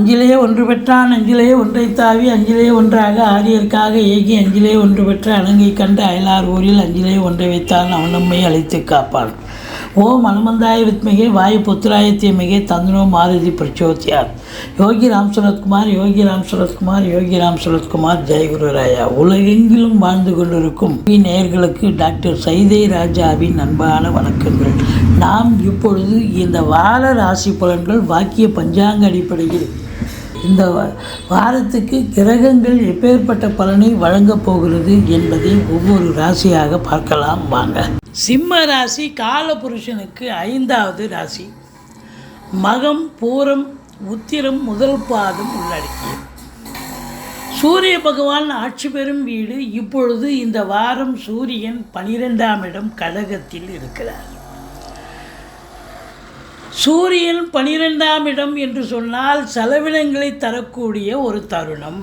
அஞ்சிலே ஒன்று பெற்றான் அஞ்சிலே ஒன்றை தாவி அஞ்சிலே ஒன்றாக ஆரியர்க்காக ஏகி அஞ்சிலே ஒன்று பெற்ற அணங்கை கண்ட அயலார் ஊரில் அஞ்சிலே ஒன்றை வைத்தான் அவன் நம்மை அழைத்து காப்பான். ஓம் அனுமந்தாய வித்மிகே வாயு புத்திராய தீமிகே தந்தனோ மாருதி பிரச்சோத்யார். யோகி ராம் சுரத்குமார் யோகி ராம் சுரத்குமார் யோகி ராம் சுரத்குமார் ஜெயகுருராயா. உலகெங்கிலும் வாழ்ந்து கொண்டிருக்கும் நேயர்களுக்கு டாக்டர் சைதை ராஜாவின் அன்பான வணக்கங்கள். நாம் இப்பொழுது இந்த வார ராசி பலன்கள் வாக்கிய பஞ்சாங்க அடிப்படையில் இந்த வாரத்துக்கு கிரகங்கள் எப்பேற்பட்ட பலனை வழங்கப் போகிறது என்பதை ஒவ்வொரு ராசியாக பார்க்கலாம் வாங்க. சிம்ம ராசி காலபுருஷனுக்கு 5வது ராசி. மகம் பூரம் உத்திரம் முதல் பாதம் உள்ளடக்கிய சூரிய பகவான் ஆட்சி பெறும் வீடு. இப்பொழுது இந்த வாரம் சூரியன் 12ஆம் இடம் கடகத்தில் இருக்கிறார். சூரியன் 12ஆம் இடம் என்று சொன்னால் செலவினங்களை தரக்கூடிய ஒரு தருணம்.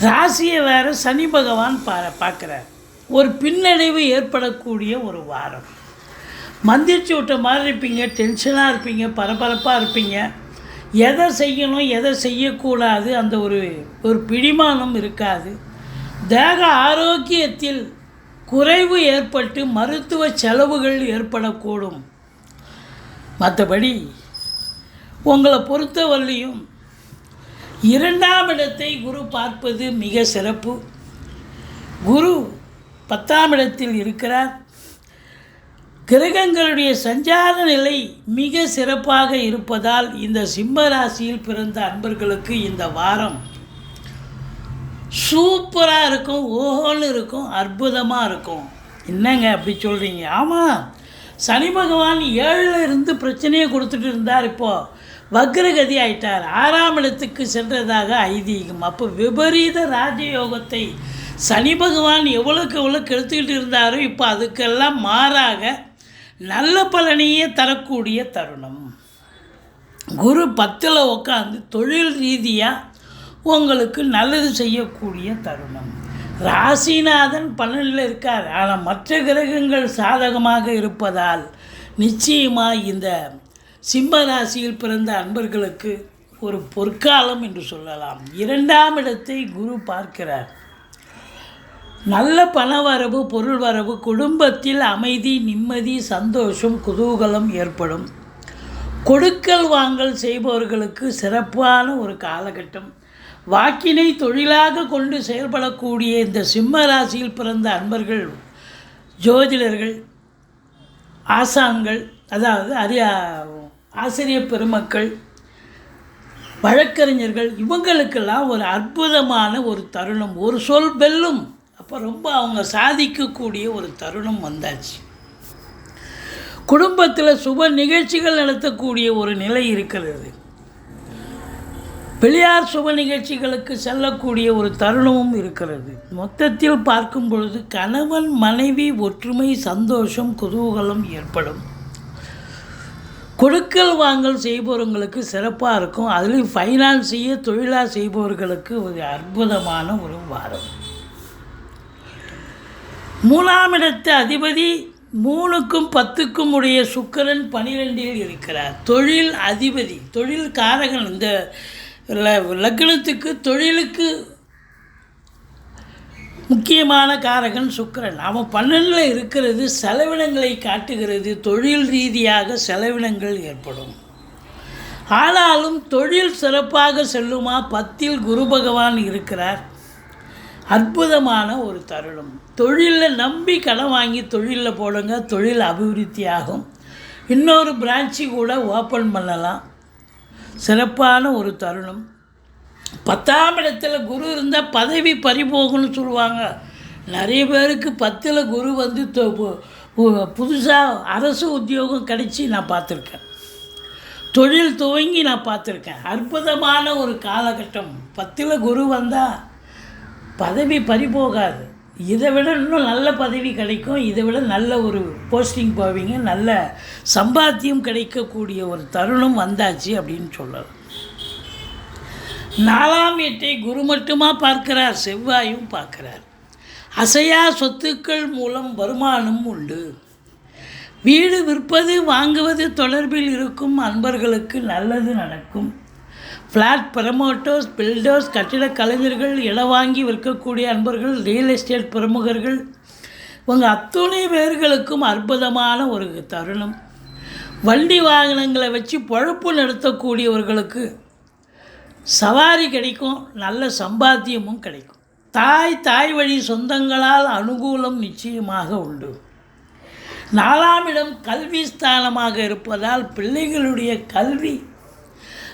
ராசியை வேற சனி பகவான் பார்க்குறார். ஒரு பின்னடைவு ஏற்படக்கூடிய ஒரு வாரம். மந்திரிச்சு விட்ட மாதிரி இருப்பீங்க, டென்ஷனாக இருப்பீங்க, பரபரப்பாக இருப்பீங்க. எதை செய்யணும் எதை செய்யக்கூடாது அந்த ஒரு பிடிமானம் இருக்காது. தேக ஆரோக்கியத்தில் குறைவு ஏற்பட்டு மருத்துவ செலவுகள் ஏற்படக்கூடும். மற்றபடி உங்களை பொறுத்தவரையிலையும் 2ஆம் இடத்தை குரு பார்ப்பது மிக சிறப்பு. குரு 10ஆம் இடத்தில் இருக்கிறார். கிரகங்களுடைய சஞ்சார நிலை மிக சிறப்பாக இருப்பதால் இந்த சிம்ம ராசியில் பிறந்த அன்பர்களுக்கு இந்த வாரம் சூப்பராக இருக்கும், ஓஹோன்னு இருக்கும், அற்புதமாக இருக்கும். என்னங்க அப்படி சொல்கிறீங்க? ஆமாம், சனி பகவான் 7ல் இருந்து பிரச்சனையை கொடுத்துட்டு இருந்தார். இப்போது வக்ரகதி ஆயிட்டார். 6ஆம் இடத்துக்கு சென்றதாக ஐதீகம். அப்போ விபரீத ராஜயோகத்தை சனி பகவான் எவ்வளோக்கு எவ்வளோ கெடுத்துக்கிட்டு இருந்தாரோ இப்போ அதுக்கெல்லாம் மாறாக நல்ல பலனையே தரக்கூடிய தருணம். குரு 10ல் உட்காந்து தொழில் ரீதியாக உங்களுக்கு நல்லது செய்யக்கூடிய தருணம். ராசிநாதன் 12ல் இருக்கார். ஆனால் மற்ற கிரகங்கள் சாதகமாக இருப்பதால் நிச்சயமாக இந்த சிம்ம ராசியில் பிறந்த அன்பர்களுக்கு ஒரு பொற்காலம் என்று சொல்லலாம். 2ஆம் இடத்தை குரு பார்க்கிறார். நல்ல பணவரவு, பொருள் வரவு, குடும்பத்தில் அமைதி, நிம்மதி, சந்தோஷம், குதூகலம் ஏற்படும். கொடுக்கல் வாங்கல் செய்பவர்களுக்கு சிறப்பான ஒரு காலகட்டம். வாக்கினை தொழிலாக கொண்டு செயல்படக்கூடிய இந்த சிம்ம ராசியில் பிறந்த அன்பர்கள், ஜோதிடர்கள், ஆசான்கள், அதாவது ஆசிரியர் பெருமக்கள், வழக்கறிஞர்கள், இவங்களுக்கெல்லாம் ஒரு அற்புதமான ஒரு தருணம். ஒரு சொல் வெல்லும். அப்போ ரொம்ப அவங்க சாதிக்கக்கூடிய ஒரு தருணம் வந்தாச்சு. குடும்பத்தில் சுப நிகழ்ச்சிகள் நடத்தக்கூடிய ஒரு நிலை இருக்கிறது. வெளியார் சுப நிகழ்ச்சிகளுக்கு செல்லக்கூடிய ஒரு தருணமும் இருக்கிறது. மொத்தத்தில் பார்க்கும் பொழுது கணவன் மனைவி ஒற்றுமை, சந்தோஷம், குதூகலம் ஏற்படும். கொடுக்கல் வாங்கல் செய்பவர்களுக்கு சிறப்பாக இருக்கும். அதுலேயும் ஃபைனான்ஸையே தொழிலாக செய்பவர்களுக்கு ஒரு அற்புதமான ஒரு வாரம். 3ஆம் இடத்து அதிபதி 3க்கும் 10க்கும் உடைய சுக்கிரன் 12ல் இருக்கிறார். தொழில் அதிபதி, தொழில் காரகன். இந்த லக்னத்துக்கு தொழிலுக்கு முக்கியமான காரகன் சுக்கிரன். அவன் 12ல் இருக்கிறது செலவினங்களை காட்டுகிறது. தொழில் ரீதியாக செலவினங்கள் ஏற்படும். ஆனாலும் தொழில் சிறப்பாக செல்லுமா? 10ல் குரு பகவான் இருக்கிறார். அற்புதமான ஒரு தருணம். தொழிலில் நம்பி கடன் வாங்கி தொழிலில் போடுங்க, தொழில் அபிவிருத்தி ஆகும். இன்னொரு பிரான்ச்சு கூட ஓப்பன் பண்ணலாம். சிறப்பான ஒரு தருணம். 10ஆம் இடத்துல குரு இருந்தால் பதவி பறிபோகும்னு சொல்லுவாங்க. நிறைய பேருக்கு 10ல் குரு வந்து புதுசாக அரசு உத்தியோகம் கிடைச்சி நான் பார்த்துருக்கேன். தொழில் துவங்கி நான் பார்த்துருக்கேன். அற்புதமான ஒரு காலகட்டம். 10ல் குரு வந்தால் பதவி பறிபோகாது. இதை விட இன்னும் நல்ல பதவி கிடைக்கும். இதை விட நல்ல ஒரு போஸ்டிங் போவீங்க. நல்ல சம்பாத்தியம் கிடைக்கக்கூடிய ஒரு தருணம் வந்தாச்சு அப்படின்னு சொல்லலாம். 4ஆம் வீட்டை குரு மட்டுமா பார்க்கிறார், செவ்வாயும் பார்க்கிறார். அசையா சொத்துக்கள் மூலம் வருமானம் உண்டு. வீடு விற்பது வாங்குவது தொடர்பில் இருக்கும் அன்பர்களுக்கு நல்லது நடக்கும். ஃப்ளாட் ப்ரமோட்டர்ஸ், பில்டர்ஸ், கட்டிடக் கலைஞர்கள், இடம் வாங்கி விற்கக்கூடிய அன்பர்கள், ரியல் எஸ்டேட் பிரமுகர்கள், இவங்க அத்துணை பேர்களுக்கும் அற்புதமான ஒரு தருணம். வண்டி வாகனங்களை வச்சு பொழப்பு நடத்தக்கூடியவர்களுக்கு சவாரி கிடைக்கும், நல்ல சம்பாத்தியமும் கிடைக்கும். தாய் வழி சொந்தங்களால் அனுகூலம் நிச்சயமாக உண்டு. 4ஆம் இடம் கல்வி ஸ்தானமாக இருப்பதால் பிள்ளைகளுடைய கல்வி,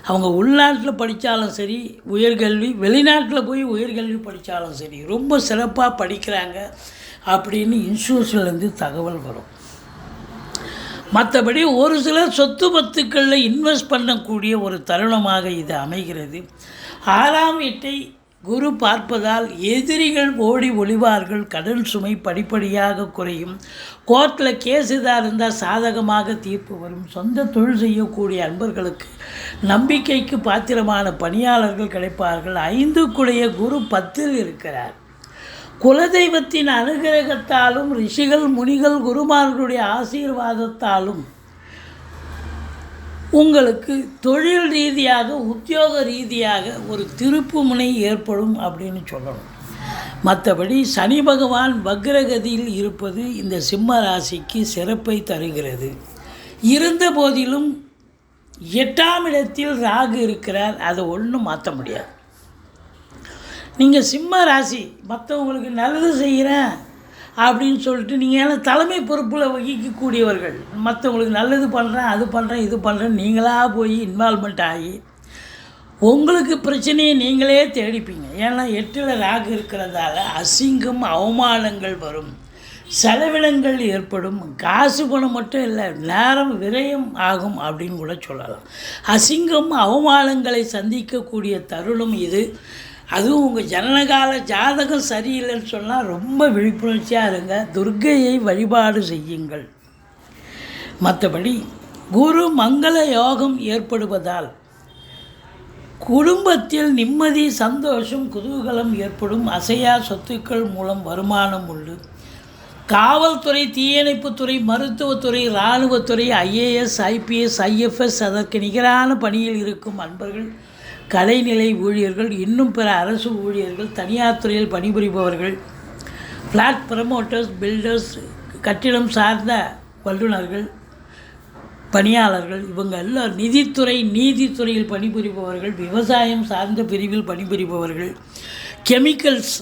அவங்க உள்நாட்டில் படித்தாலும் சரி உயர்கல்வி, வெளிநாட்டில் போய் உயர்கல்வி படித்தாலும் சரி ரொம்ப சிறப்பாக படிக்கிறாங்க அப்படின்னு இன்சூரன்ஸ்லேருந்து தகவல் வரும். மற்றபடி ஒரு சிலர் சொத்து பத்துக்களில் இன்வெஸ்ட் பண்ணக்கூடிய ஒரு தருணமாக இது அமைகிறது. 6ஆம் வீட்டை குரு பார்ப்பதால் எதிரிகள் ஓடி ஒளிவார்கள். கடன் சுமை படிப்படியாக குறையும். கோர்ட்டில் கேஸ் இதாக இருந்தால் சாதகமாக தீர்ப்பு வரும். சொந்த தொழில் செய்யக்கூடிய அன்பர்களுக்கு நம்பிக்கைக்கு பாத்திரமான பணியாளர்கள் கிடைப்பார்கள். 5க்குடைய குரு 10ல் இருக்கிறார். குலதெய்வத்தின் அனுகிரகத்தாலும் ரிஷிகள் முனிகள் குருமார்களுடைய ஆசீர்வாதத்தாலும் உங்களுக்கு தொழில் ரீதியாக உத்தியோக ரீதியாக ஒரு திருப்பு முனை ஏற்படும் அப்படின்னு சொல்லணும். மற்றபடி சனி பகவான் வக்ரகதியில் இருப்பது இந்த சிம்ம ராசிக்கு சிறப்பை தருகிறது. இருந்த போதிலும் 8ஆம் இடத்தில் ராகு இருக்கிறார். அதை ஒன்றும் மாற்ற முடியாது. நீங்கள் சிம்ம ராசி மற்றவங்களுக்கு நல்லது செய்கிறேன் அப்படின்னு சொல்லிட்டு நீங்கள் ஏன்னா தலைமை பொறுப்பில் வகிக்கக்கூடியவர்கள், மற்றவங்களுக்கு நல்லது பண்ணுறேன் அது பண்ணுறேன் இது பண்ணுறேன் நீங்களாக போய் இன்வால்மெண்ட் ஆகி உங்களுக்கு பிரச்சனையை நீங்களே தேடிப்பீங்க. ஏன்னா 8ல் ராகு இருக்கிறதால அசிங்கம் அவமானங்கள் வரும், செலவினங்கள் ஏற்படும். காசு பணம் மட்டும் இல்லை, நேரம் விரயம் ஆகும் அப்படின்னு கூட சொல்லலாம். அசிங்கம் அவமானங்களை சந்திக்கக்கூடிய தருணம் இது. அதுவும் உங்கள் ஜனனகால ஜாதகம் சரியில்லைன்னு சொன்னால் ரொம்ப விழிப்புணர்ச்சியாக இருங்க. துர்க்கையை வழிபாடு செய்யுங்கள். மற்றபடி குரு மங்கள யோகம் ஏற்படுவதால் குடும்பத்தில் நிம்மதி, சந்தோஷம், குதூகலம் ஏற்படும். அசையா சொத்துக்கள் மூலம் வருமானம் உண்டு. காவல்துறை, தீயணைப்புத்துறை, மருத்துவத்துறை, இராணுவத்துறை, IAS, IPS, IFS அதற்கு நிகரான பணியில் இருக்கும் அன்பர்கள், கலைநிலை ஊழியர்கள், இன்னும் பிற அரசு ஊழியர்கள், தனியார் துறையில் பணிபுரிபவர்கள், ஃப்ளாட் ப்ரமோட்டர்ஸ், பில்டர்ஸ், கட்டிடம் சார்ந்த வல்லுநர்கள், பணியாளர்கள், இவங்க எல்லாம் நிதித்துறை, நீதித்துறையில் பணிபுரிபவர்கள், விவசாயம் சார்ந்த பிரிவில் பணிபுரிபவர்கள், கெமிக்கல்ஸ்,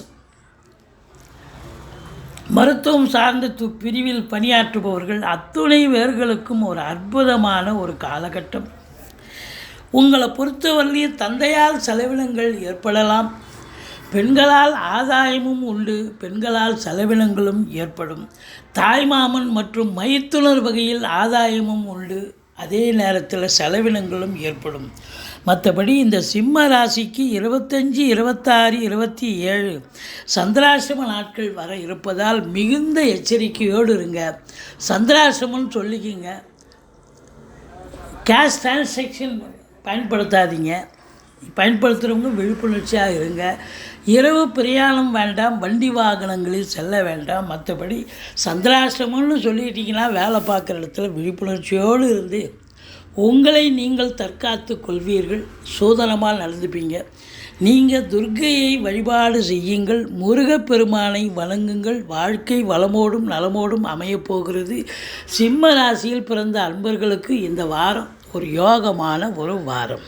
மருத்துவம் சார்ந்த பிரிவில் பணியாற்றுபவர்கள் அத்துணை பேர்களுக்கும் ஒரு அற்புதமான ஒரு காலகட்டம். உங்களை பொறுத்தவரையில் தந்தையால் செலவினங்கள் ஏற்படலாம். பெண்களால் ஆதாயமும் உண்டு, பெண்களால் செலவினங்களும் ஏற்படும். தாய்மாமன் மற்றும் மைத்துனர் வகையில் ஆதாயமும் உண்டு, அதே நேரத்தில் செலவினங்களும் ஏற்படும். மற்றபடி இந்த சிம்ம ராசிக்கு 25, 26, 27 சந்திராசிரம நாட்கள் வர இருப்பதால் மிகுந்த எச்சரிக்கையோடு இருங்க. சந்திராசிரமம்னு சொல்லிக்கிங்க. Cash transaction பயன்படுத்தாதீங்க. பயன்படுத்துகிறவங்க விழிப்புணர்ச்சியாக இருங்க. இரவு பிரயாணம் வேண்டாம், வண்டி வாகனங்களில் செல்ல வேண்டாம். மற்றபடி சந்திராசிரமம்னு சொல்லிட்டீங்கன்னா வேலை பார்க்குற இடத்துல விழிப்புணர்ச்சியோடு இருந்து உங்களை நீங்கள் தற்காத்து கொள்வீர்கள். சோதனமாக நடந்துப்பீங்க. நீங்கள் துர்க்கையை வழிபாடு செய்யுங்கள். முருகப்பெருமானை வணங்குங்கள். வாழ்க்கை வளமோடும் நலமோடும் அமையப்போகிறது. சிம்ம ராசியில் பிறந்த அன்பர்களுக்கு இந்த வாரம் ஒரு யோகமான ஒரு வாரம்.